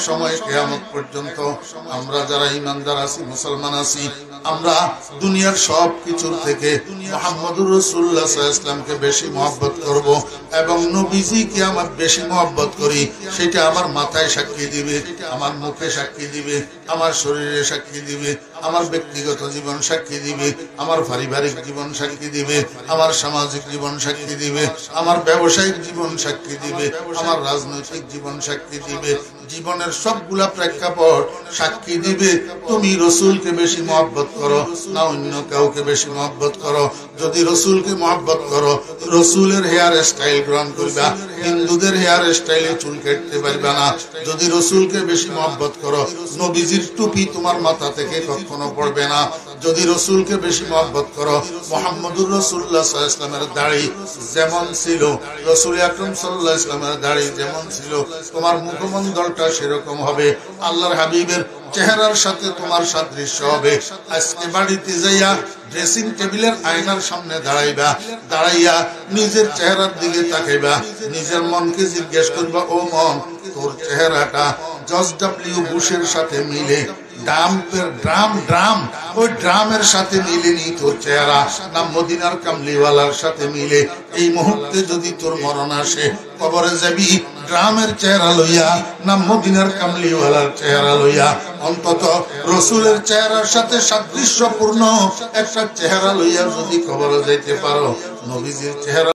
সময় কিয়ামত পর্যন্ত আমরা যারা ঈমানদার আছি, মুসলমান আছি, আমরা দুনিয়ার সব কিছুর থেকে মুহাম্মদুর রাসূলুল্লাহ সাল্লাল্লাহু আলাইহি ওয়াসাল্লামকে বেশি মহব্বত করব এবং নবীজিকে আমার বেশি মহব্বত করি। সেটা আমার মাথায় সাক্ষী দিবে, আমার মুখে সাক্ষী দিবে, আমার শরীরে সাক্ষী দিবে, আমার ব্যক্তিগত জীবন সাক্ষী দিবে, আমার পারিবারিক জীবন সাক্ষী দিবে, আমার সামাজিক জীবন সাক্ষী দিবে, আমার ব্যবসায়িক জীবন সাক্ষী দিবে, আমার রাজনৈতিক জীবন সাক্ষী দিবে। জীবনের সবগুলা প্রেক্ষাপট সাক্ষী দিবে তুমি রাসূলকে বেশি মহব্বত করো না অন্য কাউকে বেশি মহব্বত করো। যদি রাসূলকে মহব্বত করো, রাসূলের হেয়ার স্টাইল গ্রহণ করবা, হিন্দুদের হেয়ার স্টাইলে চুল কাটতে পারবে না। যদি রাসূলকে বেশি মহব্বত করো, নবীজির টুপি তোমার মাথা থেকে কখনো পড়বে না। যদি রাসূলকে বেশি মহব্বত করো, মুহাম্মদুর রাসূলুল্লাহ সাল্লাল্লাহু আলাইহি ওয়াসাল্লামের দাড়ি যেমন ছিল, রাসূল আকরাম সাল্লাল্লাহু আলাইহি ওয়াসাল্লামের দাড়ি যেমন ছিল, তোমার মুখমণ্ডলটা সেরকম হবে। আল্লাহর হাবিবের চেহারার সাথে তোমার সাদৃশ্য হবে। আজকে বাড়িতে যাইয়া ড্রেসিং টেবিলের আয়নার সামনে দাঁড়াইয়া নিজের চেহারার দিকে তাকাইবা, নিজের মনকে জিজ্ঞেস করবা, ও মন, তোর চেহারাটা জর্জ ডব্লিউ বুশের সাথে মিলে, ওই ড্রামের সাথে মিলেনি তোর চেহারা, না মদিনার কামলিওয়ালার সাথে মিলে। এই মুহূর্তে যদি তোর মরণ আসে, কবরে যাবি ড্রামের চেহারা লইয়া না মদিনার কামলিওয়ালার চেহারা লইয়া? অন্তত রাসূলের চেহারার সাথে সাদৃশ্যপূর্ণ একটা চেহারা লইয়া যদি কবরে যাইতে পারো, নবীজির চেহারা